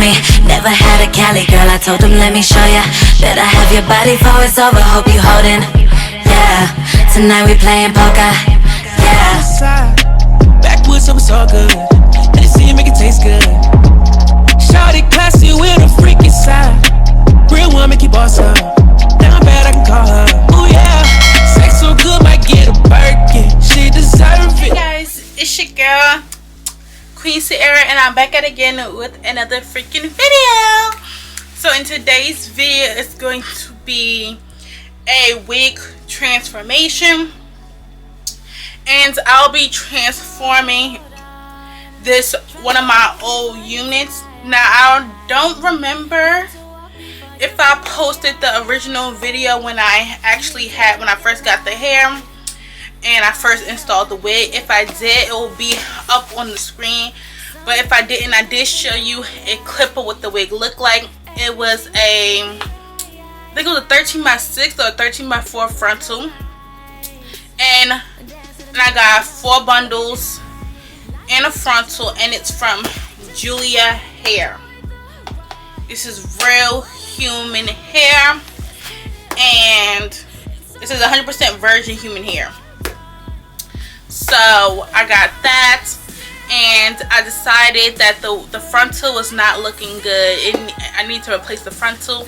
me. Never had a Cali girl, I told them let me show ya. Better have your body for it's over, hope you holding. Yeah, tonight we playing poker. Yeah. Backwoods, so it's all good. Let it see it, make it taste good. Shawty classy with a freaky side. Real one, make you boss up. Down bad, I can call her. Ooh yeah, sex so good, might get a Birkin. She deserve it. Hey guys, it's your girl Queen Cierra, and I'm back at again with another freaking video. So in today's video, it's going to be a wig transformation, and I'll be transforming this one of my old units. Now I don't remember if I posted the original video when I first got the hair and I first installed the wig. If I did, it will be up on the screen, but if I didn't, I did show you a clip of what the wig looked like. It was I think it was a 13x6 or a 13x4 frontal, and I got 4 bundles and a frontal, and it's from Julia Hair. This is real human hair, and this is 100% virgin human hair. So I got that, and I decided that the frontal was not looking good. I need to replace the frontal,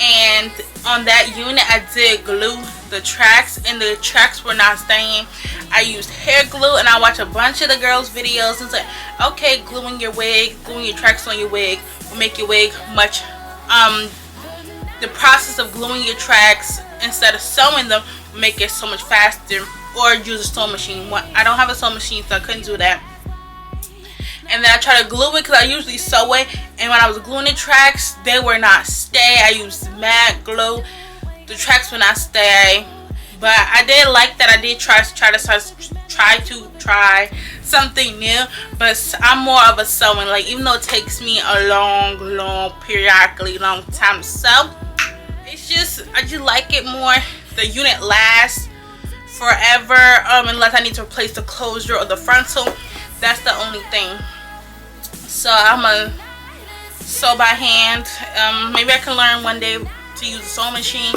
and on that unit I did glue the tracks, and the tracks were not staying. I used hair glue, and I watched a bunch of the girls' videos and said, okay, gluing your tracks on your wig will make your wig much the process of gluing your tracks instead of sewing them will make it so much faster, or use a sewing machine. I don't have a sewing machine, so I couldn't do that. And then I tried to glue it because I usually sew it, and when I was gluing the tracks, they were not stay. I used matte glue. The tracks would not stay. But I did like that. I did try something new. But I'm more of a sewing. Like, even though it takes me a periodically long time to sew, it's just, I just like it more. The unit lasts forever, unless I need to replace the closure or the frontal. That's the only thing. So I'm gonna sew by hand. Maybe I can learn one day to use a sewing machine.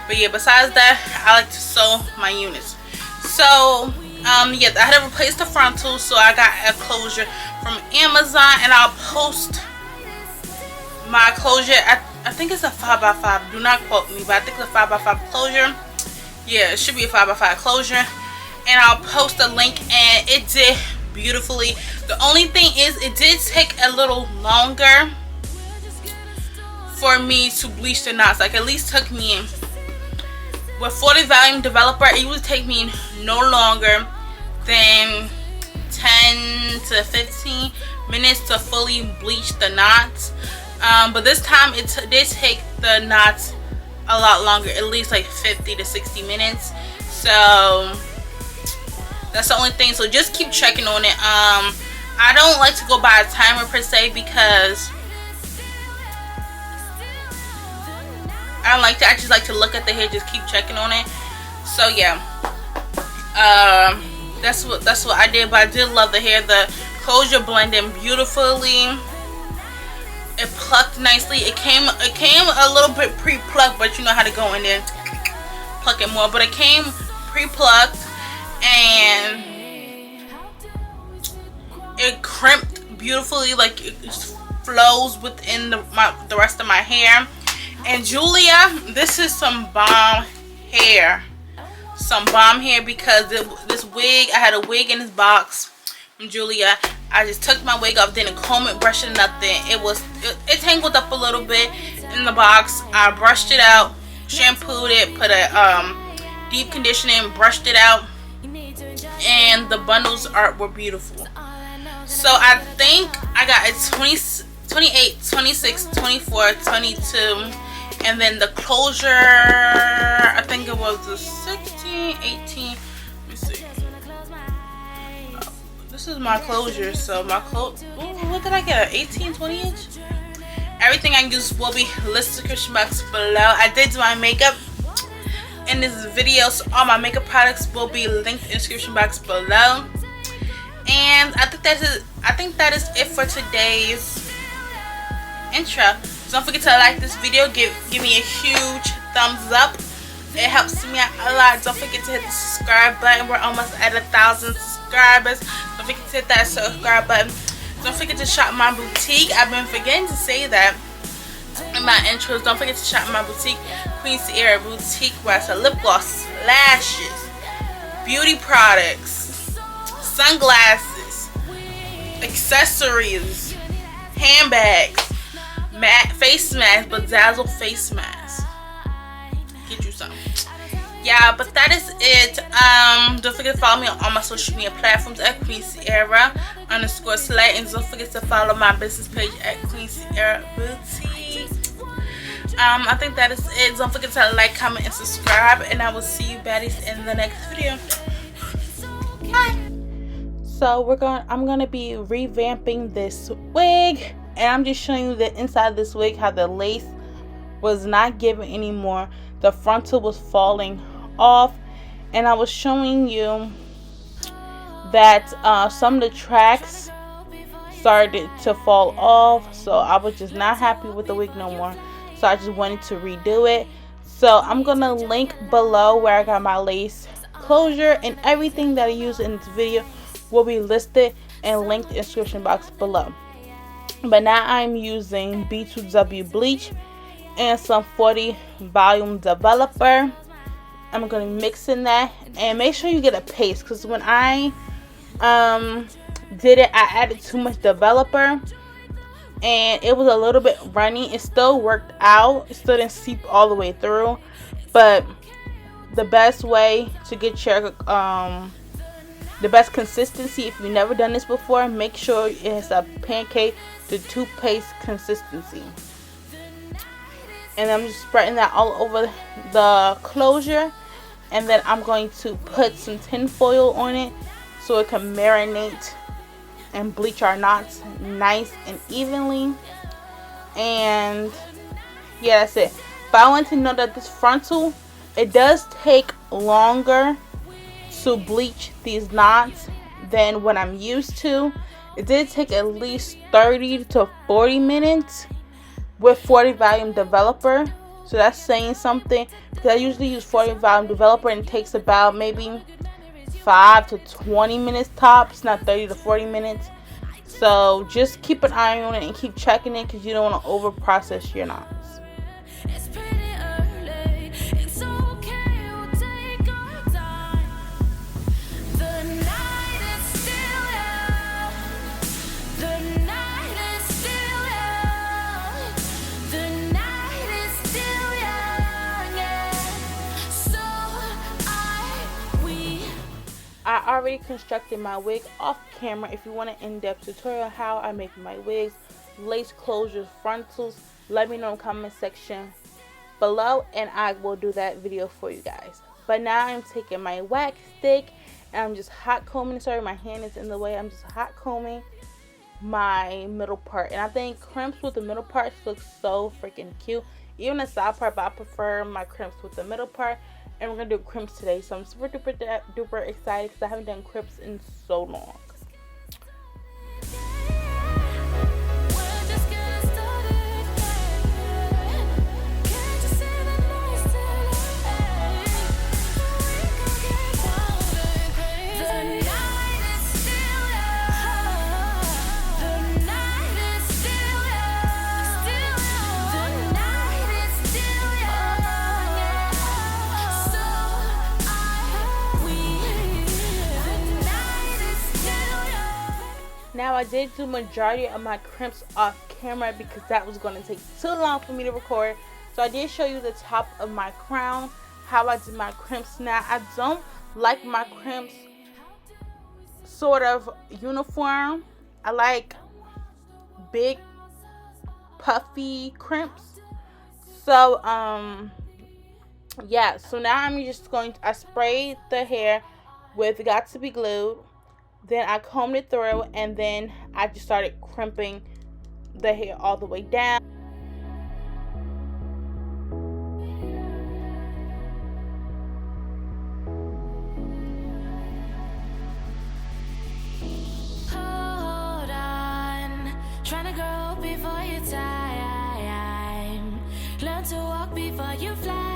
But yeah, besides that, I like to sew my units. So yeah, I had to replace the frontal, so I got a closure from Amazon, and I'll post my closure. I think it's a 5x5. Do not quote me, but I think it's a 5x5 closure. Yeah, it should be a 5x5 closure, and I'll post a link. And it did beautifully. The only thing is, it did take a little longer for me to bleach the knots. Like, at least took me, with 40 volume developer, it would take me no longer than 10 to 15 minutes to fully bleach the knots. But this time it did take the knots a lot longer, at least like 50 to 60 minutes. So that's the only thing. So just keep checking on it. I don't like to go by a timer per se, because I just like to look at the hair, just keep checking on it. So yeah, that's what I did. But I did love the hair. The closure blended beautifully. It plucked nicely. It came a little bit pre-plucked, but you know how to go in there, pluck it more. But it came pre-plucked, and it crimped beautifully. Like, it flows within the rest of my hair. And Julia, this is some bomb hair. Because this wig, I had a wig in this box from Julia. I just took my wig off, didn't comb it, brush it, nothing. It tangled up a little bit in the box. I brushed it out, shampooed it, put a deep conditioner in, brushed it out, and the bundles were beautiful. So I think I got a 28, 26, 24, 22, and then the closure, I think it was the 16, 18. Let me see. This is my closure. So my what did I get? An 18, 20 inch? Everything I use will be listed in the description box below. I did do my makeup in this video, so all my makeup products will be linked in the description box below. And I think that is it for today's intro. So don't forget to like this video, give me a huge thumbs up. It helps me out a lot. Don't forget to hit the subscribe button. We're almost at 1,000 subscribers. Don't forget to hit that subscribe button. Don't forget to shop my boutique. I've been forgetting to say that in my intros. Don't forget to shop my boutique, Queen Cierra Boutique, where I sell lip gloss, lashes, beauty products, sunglasses, accessories, handbags, face masks, bedazzled face masks. Get you some. Yeah, but that is it. Don't forget to follow me on all my social media platforms at Queen Cierra _slay, and don't forget to follow my business page at Queen Cierra Boutique. I think that is it. Don't forget to like, comment, and subscribe, and I will see you baddies in the next video. Bye. So I'm gonna be revamping this wig, and I'm just showing you the inside of this wig, how the lace was not given anymore. The frontal was falling off, and I was showing you that some of the tracks started to fall off, so I was just not happy with the wig no more, so I just wanted to redo it. So I'm gonna link below where I got my lace closure, and everything that I use in this video will be listed and linked in the description box below. But now I'm using B2W bleach and some 40 volume developer. I'm gonna mix in that, and make sure you get a paste, because when I did it, I added too much developer and it was a little bit runny. It still worked out, it still didn't seep all the way through, but the best way to get your the best consistency, if you've never done this before, make sure it has a pancake to toothpaste consistency. And I'm just spreading that all over the closure, and then I'm going to put some tin foil on it so it can marinate and bleach our knots nice and evenly. And yeah, that's it. But I want to know that this frontal, it does take longer to bleach these knots than what I'm used to. It did take at least 30 to 40 minutes with 40 volume developer, so that's saying something, because I usually use 40 volume developer and it takes about maybe 5 to 20 minutes tops, not 30 to 40 minutes. So just keep an eye on it and keep checking it, because you don't want to over process your knots. I already constructed my wig off camera. If you want an in-depth tutorial how I make my wigs, lace closures, frontals, let me know in the comment section below, and I will do that video for you guys. But now I'm taking my wax stick and I'm just hot combing. Sorry, my hand is in the way. I'm just hot combing my middle part, and I think crimps with the middle parts look so freaking cute. Even the side part, but I prefer my crimps with the middle part. And we're gonna do crimps today, so I'm super duper excited because I haven't done crimps in so long. Now I did do majority of my crimps off camera because that was going to take too long for me to record. So I did show you the top of my crown, how I did my crimps. Now I don't like my crimps sort of uniform. I like big puffy crimps. So yeah, so now I'm just going to, I sprayed the hair with Got to Be Glued. Then I combed it through, and then I just started crimping the hair all the way down. Hold on, trying to grow before you die. learn to walk before you fly.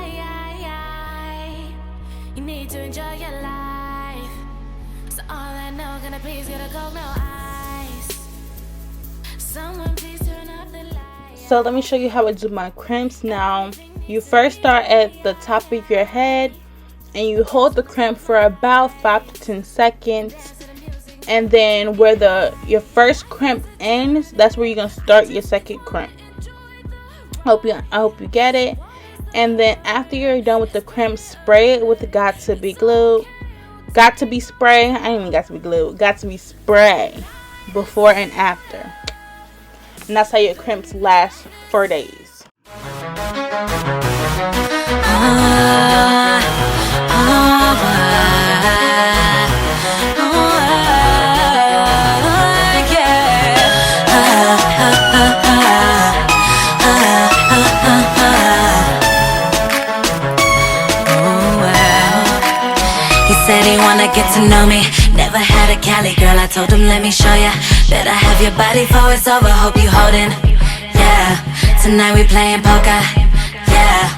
You need to enjoy your life. So all I know, can I please get a Coke, no ice? Someone please turn up the light. So let me show you how I do my crimps. Now, you first start at the top of your head and you hold the crimp for about 5 to 10 seconds. And then where your first crimp ends, that's where you're gonna start your second crimp. I hope you get it. And then after you're done with the crimp, spray it with the got to be glue. Got to be spray. I ain't even got to be glue. Got to be spray before and after. And that's how your crimps last for days. Said he wanna get to know me. Never had a Cali girl, I told him let me show ya. Better have your body before it's over, hope you holding. Yeah, tonight we playing poker. Yeah.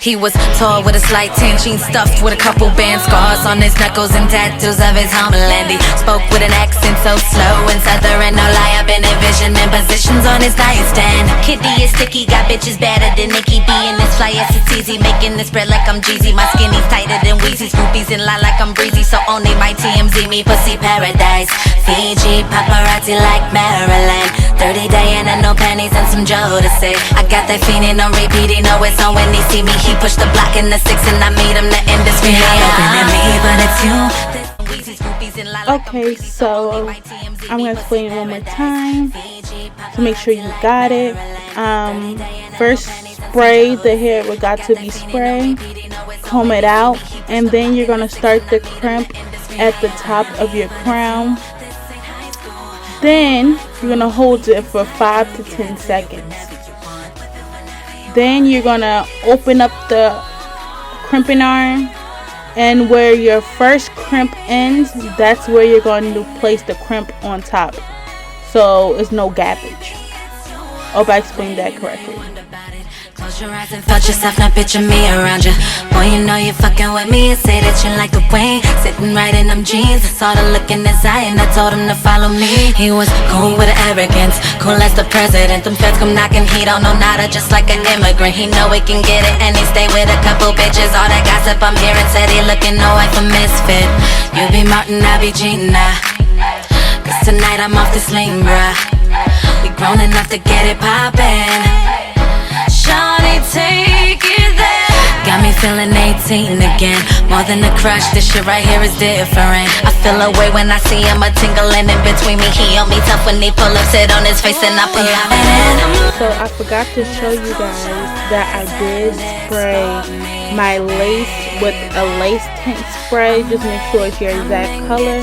He was tall with a slight tan, jeans stuffed with a couple band scars on his knuckles and tattoos of his homeland. He spoke with an accent so slow and southern, no lie, I've been envisioning positions on his nightstand. Kitty is sticky, got bitches better than Nikki B. And this fly ass it's easy, making this bread like I'm Jeezy. My skinny's tighter than Weezy's, groupies in line like I'm breezy. So only my TMZ, me pussy paradise. Fiji, paparazzi like Maryland. 30 day and no panties and some Joe to say. I got that fiendin' on repeat, he know it's on when he see me. He pushed the block in the 6 and I made him the industry. Okay, so I'm gonna explain it one more time to make sure you got it. First, spray the hair with got to be spray, comb it out, and then you're gonna start the crimp at the top of your crown. Then you're gonna hold it for 5 to 10 seconds. Then you're gonna open up the crimping arm, and where your first crimp ends, that's where you're going to place the crimp on top, so it's no gappage. Hope I explained that correctly. Close your eyes and felt yourself, now picture me around you. Boy, you know you're fucking with me and say that you like the way. Sitting right in them jeans, I saw the look in his eye and I told him to follow me. He was cool with the arrogance, cool as the president. Them feds come knocking, he don't know nada, just like an immigrant. He know he can get it and he stay with a couple bitches. All that gossip I'm hearing said he looking no like a misfit. You be Martin, I be Gina, cause tonight I'm off this lane, bruh. We grown enough to get it poppin'. Shawty, take it there. Got me feeling 18 again. More than a crush, this shit right here is different. I feel a way when I see him, a tingling in between me. He on me tough when he pull up, sit on his face and I pull out. So I forgot to show you guys that I did spray my lace with a lace tint spray. Just make sure it's your exact color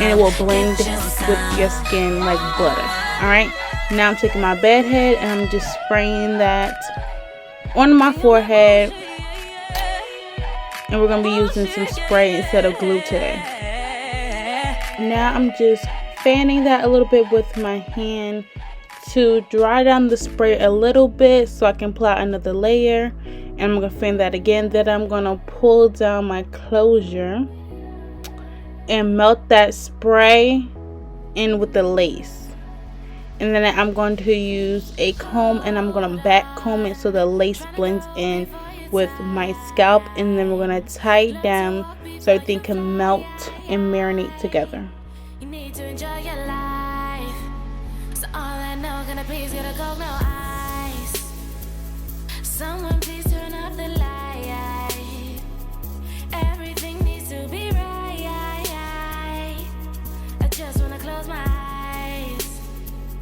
and it will blend with your skin like butter. Alright, now I'm taking my bed head and I'm just spraying that on my forehead, and we're going to be using some spray instead of glue today. Now I'm just fanning that a little bit with my hand to dry down the spray a little bit so I can apply another layer, and I'm going to fan that again. Then I'm going to pull down my closure and melt that spray in with the lace. And then I'm going to use a comb and I'm going to back comb it so the lace blends in with my scalp. And then we're going to tie it down so everything can melt and marinate together. You need to enjoy your life. So all I know, can I please get a Coke, no ice? Someone please turn up the light. Everything needs to be right. I just want to close my eyes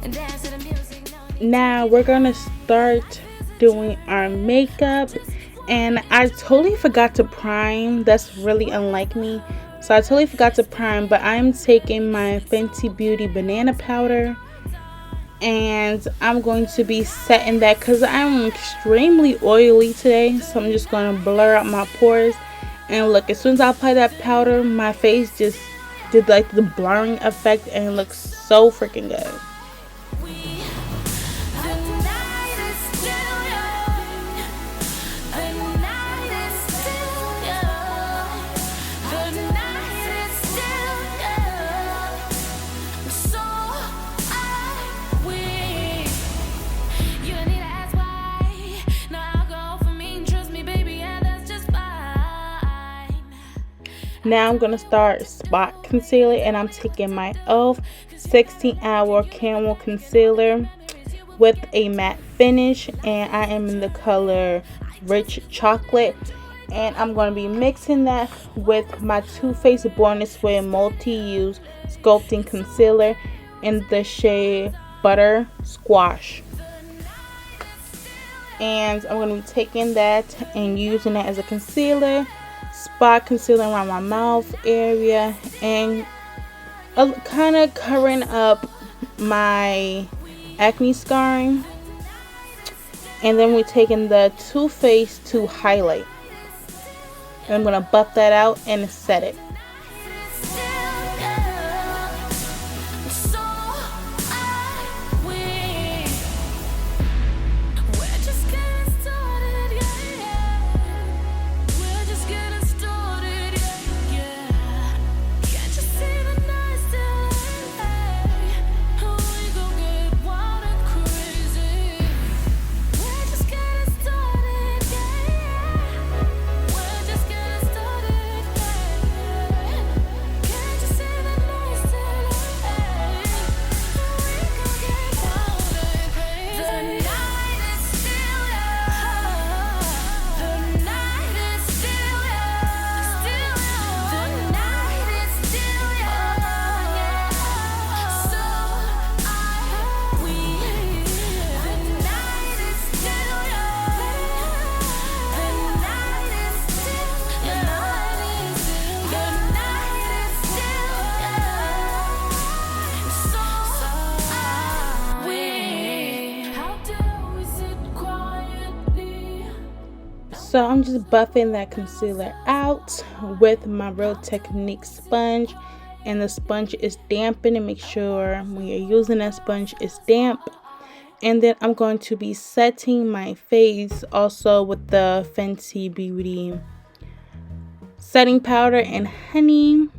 and dance to the music. Now we're gonna start doing our makeup, and I totally forgot to prime. That's really unlike me, so I totally forgot to prime. But I'm taking my Fenty Beauty banana powder and I'm going to be setting that because I'm extremely oily today, so I'm just going to blur out my pores. And look, as soon as I apply that powder, my face just did like the blurring effect and it looks so freaking good. Now I'm going to start spot concealer, and I'm taking my e.l.f. 16-hour Caramel Concealer with a matte finish, and I am in the color Rich Chocolate. And I'm going to be mixing that with my Too Faced Born This Way Multi-Use Sculpting Concealer in the shade Butter Squash. And I'm going to be taking that and using it as a concealer, spot concealer around my mouth area, and kind of covering up my acne scarring. And then we're taking the Too Faced to highlight. And I'm going to buff that out and set it. So I'm just buffing that concealer out with my Real Technique sponge, and the sponge is dampened, and make sure when you're using that sponge it's damp. And then I'm going to be setting my face also with the Fenty Beauty setting powder and honey,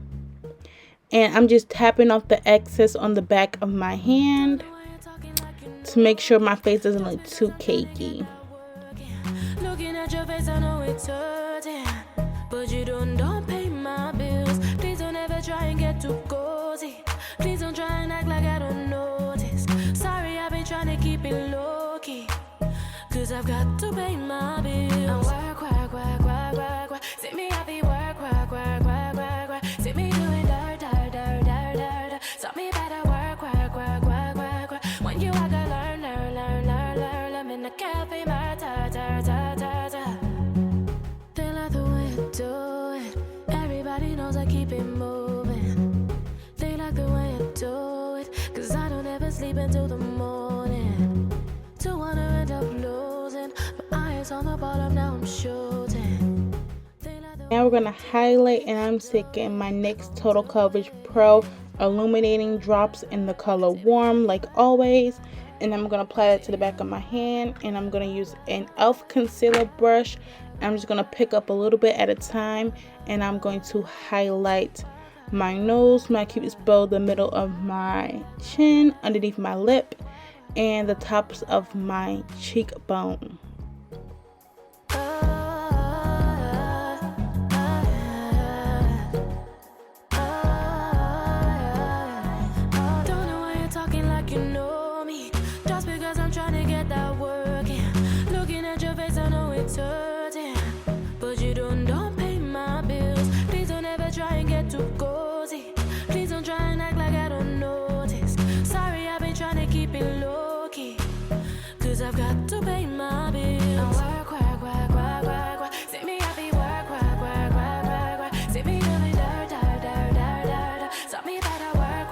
and I'm just tapping off the excess on the back of my hand to make sure my face doesn't look too cakey. Your face, I know it's hurting, but you don't pay my bills. Please don't ever try and get too cozy. Please don't try and act like I don't notice. Sorry, I've been trying to keep it low key, cause I've got to pay my bills. And work. See me happy, work. See me doing dirt. Stop me better, work. When you I gotta learn. I'm in the cafe, my They like the way I do it. Everybody knows I keep it moving. They like the way I do it, cause I don't ever sleep until the morning. To wanna end up losing, my eyes on the bottom, now I'm shooting. Now we're going to highlight, and I'm taking my NYX Total Coverage Pro Illuminating Drops in the color Warm, like always. And I'm going to apply that to the back of my hand, and I'm going to use an e.l.f. concealer brush. I'm just going to pick up a little bit at a time, and I'm going to highlight my nose, my cupid's bow, the middle of my chin, underneath my lip, and the tops of my cheekbone. Hurting, but you don't pay my bills. Please don't ever try and get too cozy. Please don't try and act like I don't notice. Sorry, I've been trying to keep it low key, cause I've got to pay my bills. And work. See me happy, work. See me doing dirt. Stop me better, work.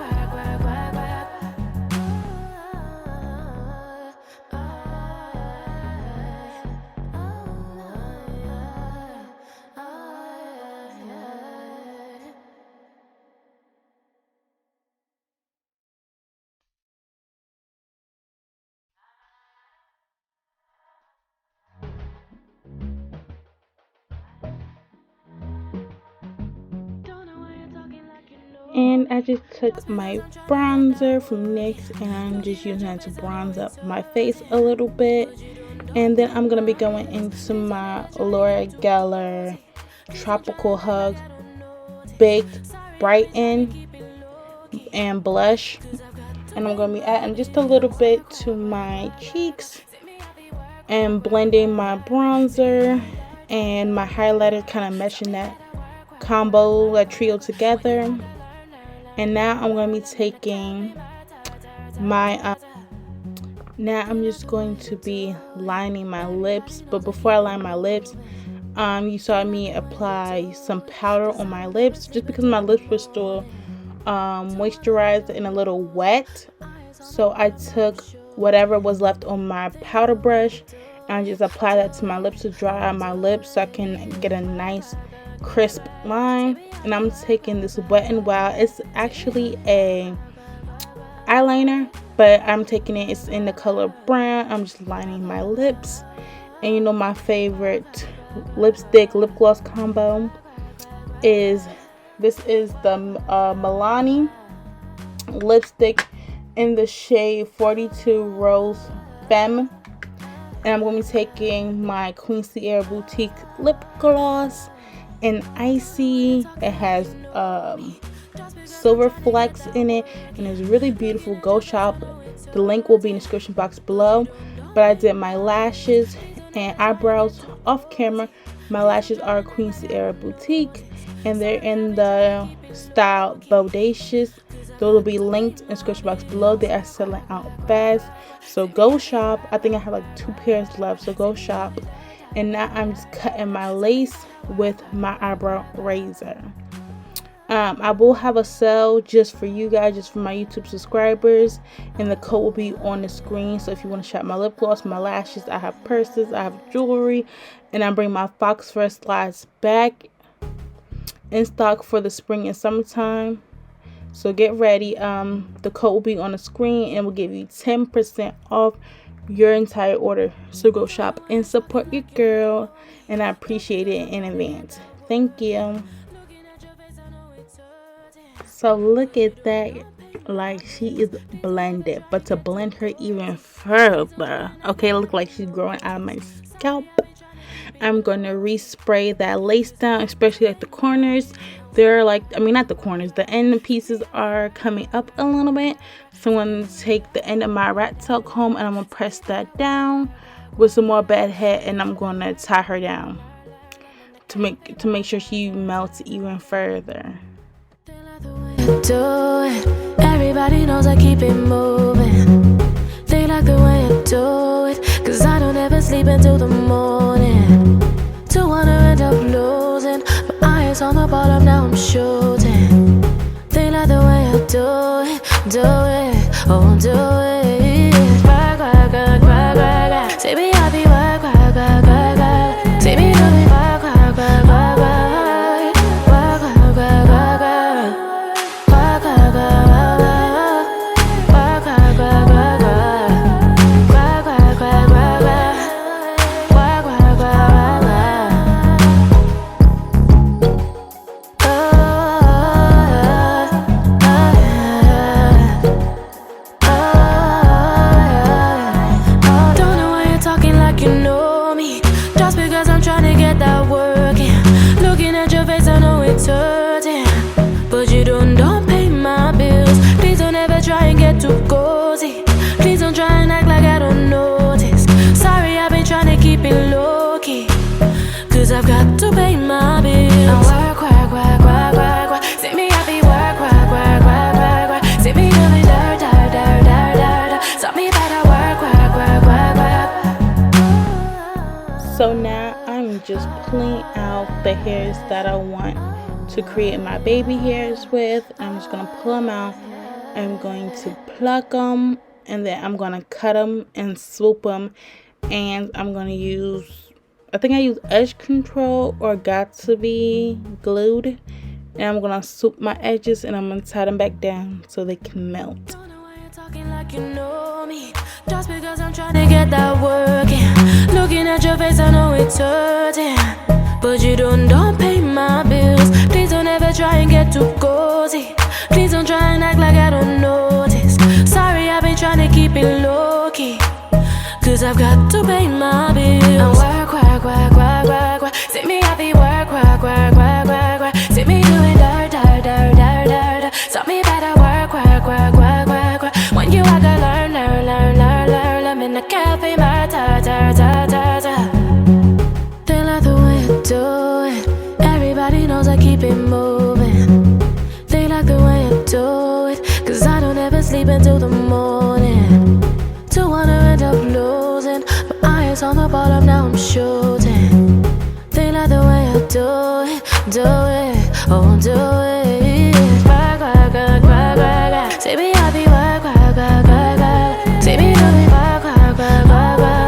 And I just took my bronzer from NYX, and I'm just using it to bronze up my face a little bit. And then I'm going to be going into my Laura Geller Tropical Hug Baked Brighten and Blush. And I'm going to be adding just a little bit to my cheeks and blending my bronzer and my highlighter, kind of meshing that combo, that trio together. And now I'm going to be taking my now I'm just going to be lining my lips. But before I line my lips, you saw me apply some powder on my lips just because my lips were still moisturized and a little wet. So I took whatever was left on my powder brush and I just applied that to my lips to dry out my lips so I can get a nice crisp line. And I'm taking this Wet n Wild. It's actually a eyeliner, but I'm taking it, it's in the color brown. I'm just lining my lips. And you know, my favorite lipstick lip gloss combo is this is the Milani lipstick in the shade 42 Rose Femme. And I'm going to be taking my Queen Cierra Boutique lip gloss in Icy. It has silver flecks in it and it's really beautiful. Go shop. The link will be in the description box below. But I did my lashes and eyebrows off camera. My lashes are Queen Cierra Boutique and they're in the style Bodacious. Those will be linked in the description box below. They are selling out fast, so go shop. I think I have like 2 pairs left, so go shop. And now I'm just cutting my lace with my eyebrow razor. I will have a sale just for you guys, just for my YouTube subscribers, and the code will be on the screen. So if you want to shop my lip gloss, my lashes, I have purses, I have jewelry, and I'm bringing my Fox Fur slides back in stock for the spring and summertime. So get ready. The code will be on the screen and will give you 10% off your entire order. So go shop and support your girl, and I appreciate it in advance. Thank you. So look at that, like she is blended, but to blend her even further, okay, look like she's growing out of my scalp. I'm going to respray that lace down, especially at the corners. They're like, I mean, not the corners, the end pieces are coming up a little bit. So I'm going to take the end of my rat tail comb and I'm going to press that down with some more bed head, and I'm going to tie her down to make sure she melts even further. Do it. Everybody knows I keep it moving. They like the way I do it, cause I don't ever sleep until the morning. To wanna end up losing, my eyes on the bottom, now I'm shooting. They like the way I do it, oh do it. Cry, cry, cry, cry, cry, cry. Say me happy, cry, cry, cry, cry, cry. Say me do it, cry, cry, cry, cry, cry. I've got to pay my bills. I work, work, work, work, work, work. See me happy, work, work, work, work, work, work. See me doing dirt, dirt, dirt, dirt, dirt. Stop me better, work, work, work, work, work. So now I'm just pulling out the hairs that I want to create my baby hairs with. I'm just gonna pull them out. I'm going to pluck them, and then I'm gonna cut them and swoop them. And I'm gonna use, I think I use edge control or got to be glued, and I'm gonna swoop my edges and I'm gonna tie them back down so they can melt. Don't know why you're talking like you know me, just because I'm trying to get that work in. Looking at your face, I know it's hurting, but you don't pay my bills. Please don't ever try and get too cozy. Please don't try and act like I don't notice. Sorry, I've been trying to keep it low key, cause I've got to pay my bills. And work, work, work, work, work, work. See me happy, work, work, work, work, work, work. See me doing dirt, They like the way you do it. Everybody knows I keep it moving. They like the way you do it, 'cause I don't ever sleep until the morning. Don't wanna end up losing. My eyes on the bottom, now I'm shooting. They like the way I do it, oh do it. Quack, quack, quack, quack, quack. Say me happy, quack, quack, quack, quack, quack. Say me happy, quack, quack, quack, quack, quack.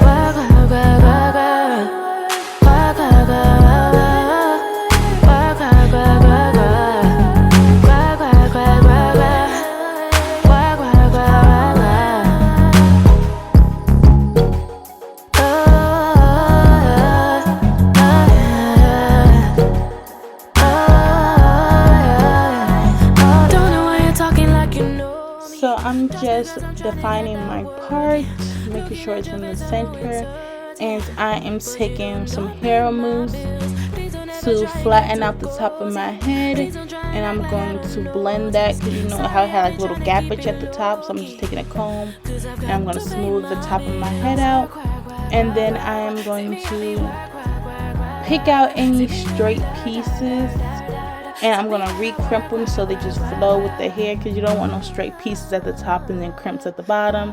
Quack, quack, quack, quack, quack. Quack, quack, quack, quack. Quack, quack, quack, quack, quack. Quack, quack, quack, quack, quack. Quack, quack, quack, quack, quack. So I'm just defining my part, making sure it's in the center, and I am taking some hair removes to flatten out the top of my head, and I'm going to blend that because you know how it had like a little gappage at the top. So I'm just taking a comb and I'm going to smooth the top of my head out, and then I am going to pick out any straight pieces. And I'm going to re-crimp them so they just flow with the hair, because you don't want no straight pieces at the top and then crimps at the bottom.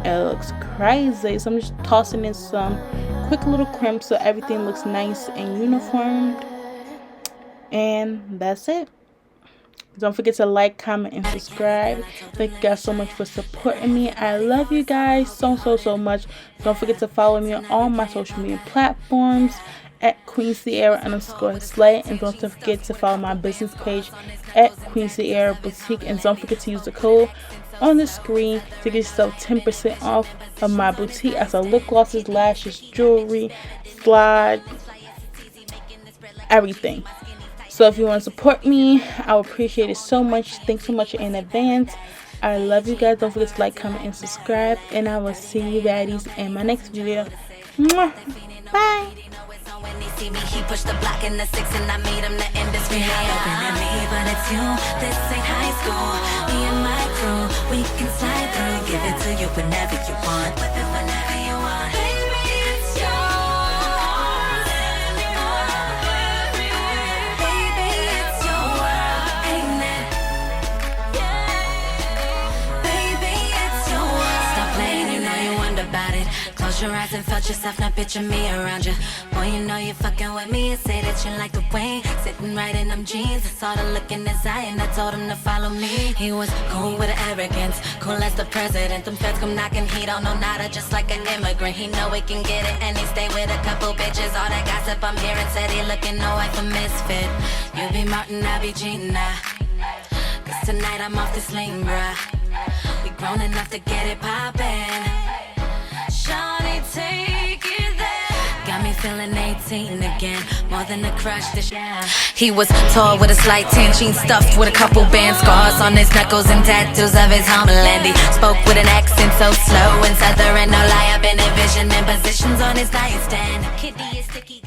It looks crazy. So I'm just tossing in some quick little crimps so everything looks nice and uniformed. And that's it. Don't forget to like, comment, and subscribe. Thank you guys so much for supporting me. I love you guys so much. Don't forget to follow me on all my social media platforms at Cierra_Slay, and don't forget to follow my business page at Cierra Boutique, and don't forget to use the code on the screen to get yourself 10% off of my boutique. I sell lip glosses, lashes, jewelry, slide, everything. So if you want to support me, I would appreciate it so much. Thanks so much in advance. I love you guys. Don't forget to like, comment, and subscribe, and I will see you baddies in my next video. Mwah. Bye. When he see me, he pushed the block in the 6 and I made him the industry. Looking at me, but it's you. This ain't high school. Me and my crew, we can slide through. Give it to you whenever you want. Whip it whenever you want. Baby, it's yours. Baby, it's your world, ain't it? Baby, it's your world. Stop playing, you know you wonder about it. Close your eyes and felt yourself, now picture me around you. Boy, you know you fucking with me and say that you like the way sitting right in them jeans. I saw the look in his eye and I told him to follow me. He was cool with arrogance, cool as the president. Them feds come knocking, he don't know nada, just like an immigrant. He know he can get it and he stay with a couple bitches. All that gossip I'm hearing said he looking no wife a misfit. You be Martin, I be Gina, 'cause tonight I'm off this lane, bruh. We grown enough to get it poppin'. Shawty, take it there. Got me feeling 18 again, more than a crush this year. He was tall with a slight tan, jeans stuffed with a couple band scars on his knuckles and tattoos of his homeland. He spoke with an accent so slow and southern, no lie. I've been envisioning positions on his nightstand. Kitty is sticky.